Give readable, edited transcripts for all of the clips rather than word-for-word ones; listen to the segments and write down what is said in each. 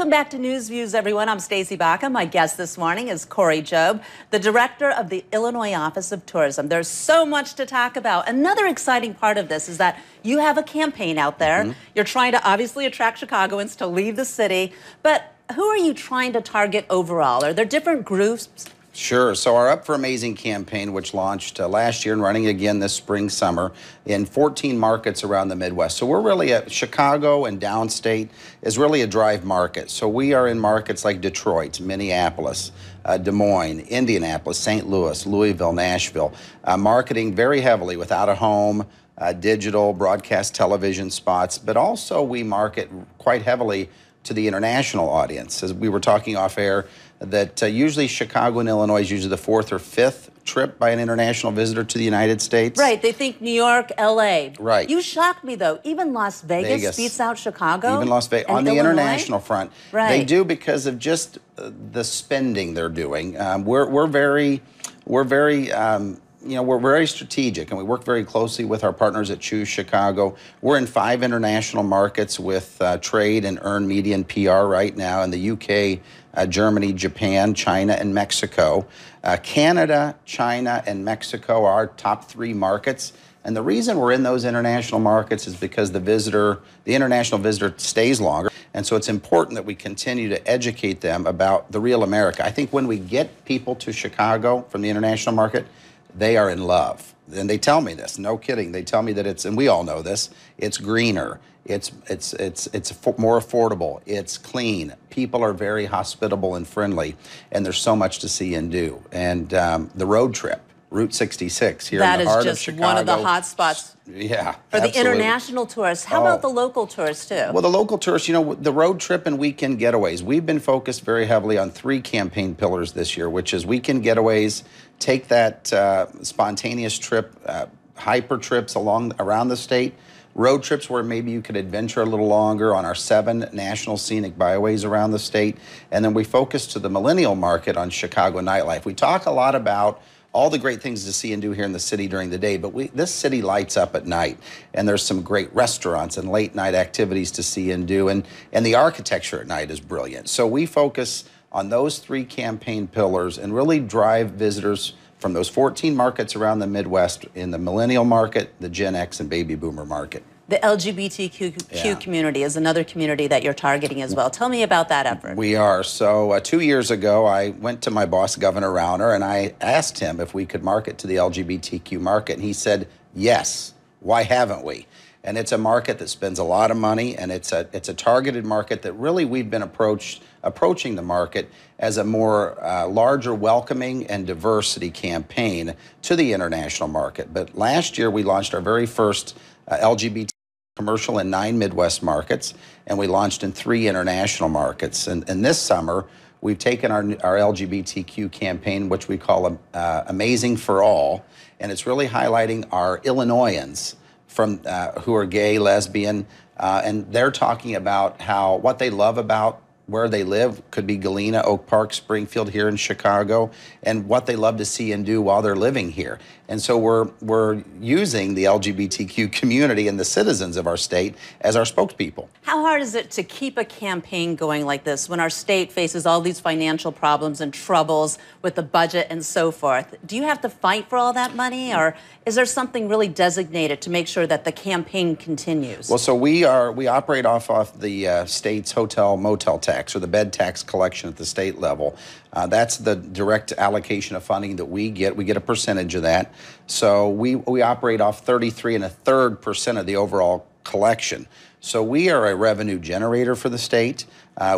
Welcome back to Newsviews, everyone. I'm Stacey Baca. My guest this morning is Corey Jobe, the director of the Illinois Office of Tourism. There's so much to talk about. Another exciting part of this is that you have a campaign out there. You're trying to obviously attract Chicagoans to leave the city, but who are you trying to target overall? Are there different groups? Sure. So our Up for Amazing campaign, which launched last year and running again this spring, summer, in 14 markets around the Midwest. So we're really at Chicago and downstate is really a drive market. So we are in markets like Detroit, Minneapolis, Des Moines, Indianapolis, St. Louis, Louisville, Nashville, marketing very heavily with out-of-home, digital, broadcast television spots, but also we market quite heavily to the international audience. As we were talking off air, that usually Chicago and Illinois is usually the fourth or fifth trip by an international visitor to the United States. Right, they think New York, LA. Right. You shocked me though, even Las Vegas beats out Chicago. Even Las Vegas, on the international front. Right. They do because of just the spending they're doing. We're very strategic, and we work very closely with our partners at Choose Chicago. We're in 5 international markets with trade and earned media and PR right now in the UK, Germany, Japan, China, and Mexico. Canada, China, and Mexico are our top 3 markets. And the reason we're in those international markets is because the international visitor stays longer. And so it's important that we continue to educate them about the real America. I think when we get people to Chicago from the international market, they are in love. And they tell me this, no kidding. They tell me that it's, and we all know this, it's greener, it's more affordable, it's clean. People are very hospitable and friendly, and there's so much to see and do. And the road trip, Route 66 here in the heart of Chicago. That is just one of the hot spots. Yeah, for the international tourists. How about the local tourists too? Well, the local tourists, you know, the road trip and weekend getaways. We've been focused very heavily on 3 campaign pillars this year, which is weekend getaways, take that spontaneous trip, hyper trips around the state, road trips where maybe you could adventure a little longer on our 7 national scenic byways around the state, and then we focus to the millennial market on Chicago nightlife. We talk a lot about all the great things to see and do here in the city during the day, but this city lights up at night, and there's some great restaurants and late night activities to see and do, and the architecture at night is brilliant. So we focus on those 3 campaign pillars and really drive visitors from those 14 markets around the Midwest in the millennial market, the Gen X and baby boomer market. The LGBTQ community is another community that you're targeting as well. Tell me about that effort. We are. So 2 years ago, I went to my boss, Governor Rauner, and I asked him if we could market to the LGBTQ market, and he said, yes, why haven't we? And it's a market that spends a lot of money, and it's a targeted market that really we've been approaching the market as a more larger welcoming and diversity campaign to the international market. But last year, we launched our very first LGBT commercial in 9 Midwest markets, and we launched in 3 international markets. And this summer, we've taken our LGBTQ campaign, which we call Amazing for All, and it's really highlighting our Illinoisans from who are gay, lesbian, and they're talking about what they love about where they live, could be Galena, Oak Park, Springfield here in Chicago, and what they love to see and do while they're living here. And so we're using the LGBTQ community and the citizens of our state as our spokespeople. How hard is it to keep a campaign going like this when our state faces all these financial problems and troubles with the budget and so forth? Do you have to fight for all that money, or is there something really designated to make sure that the campaign continues? Well, so we operate off the state's hotel motel tax, or the bed tax collection at the state level. That's the direct allocation of funding that we get. We get a percentage of that. So we operate off 33 1/3% of the overall collection. So we are a revenue generator for the state.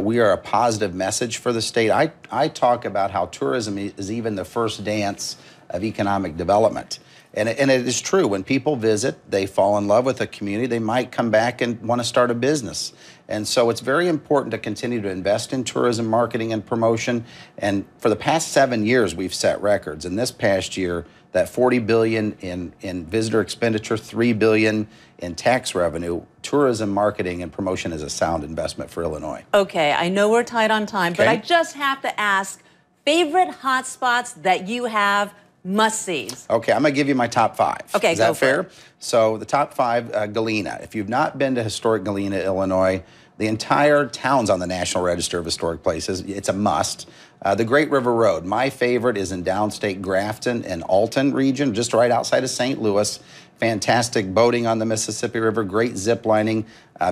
We are a positive message for the state. I talk about how tourism is even the first dance of economic development. And it is true. When people visit, they fall in love with a community. They might come back and want to start a business. And so it's very important to continue to invest in tourism marketing and promotion. And for the past 7 years, we've set records. And this past year, that $40 billion in visitor expenditure, $3 billion in tax revenue, tourism marketing and promotion is a sound investment for Illinois. Okay, I know we're tight on time, but I just have to ask, favorite hotspots that you have, must-sees? Okay, I'm going to give you my top 5. Okay, is that fair? So the top 5, Galena. If you've not been to historic Galena, Illinois, The entire town's on the National Register of Historic Places. It's a must. The Great River Road, my favorite, is in downstate Grafton and Alton region, just right outside of St. Louis. Fantastic boating on the Mississippi River, great zip lining,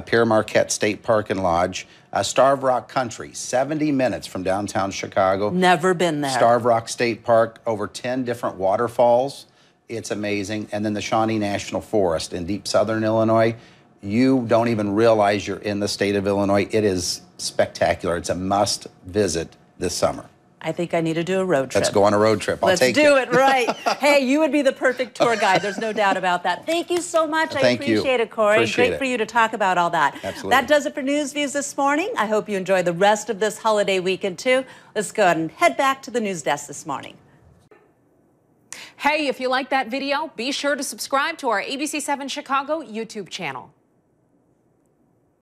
Pierre Marquette State Park and Lodge. Starved Rock Country, 70 minutes from downtown Chicago. Never been there. Starved Rock State Park, over 10 different waterfalls. It's amazing. And then the Shawnee National Forest in deep southern Illinois. You don't even realize you're in the state of Illinois. It is spectacular. It's a must visit this summer. I think I need to do a road trip. Let's go on a road trip. I'll take you. Let's do it, right. Hey, you would be the perfect tour guide. There's no doubt about that. Thank you so much. Thank you. I appreciate it, Corey. Appreciate Great it. for you to talk about all that. Absolutely. That does it for Newsviews this morning. I hope you enjoy the rest of this holiday weekend, too. Let's go ahead and head back to the news desk this morning. Hey, if you like that video, be sure to subscribe to our ABC7 Chicago YouTube channel.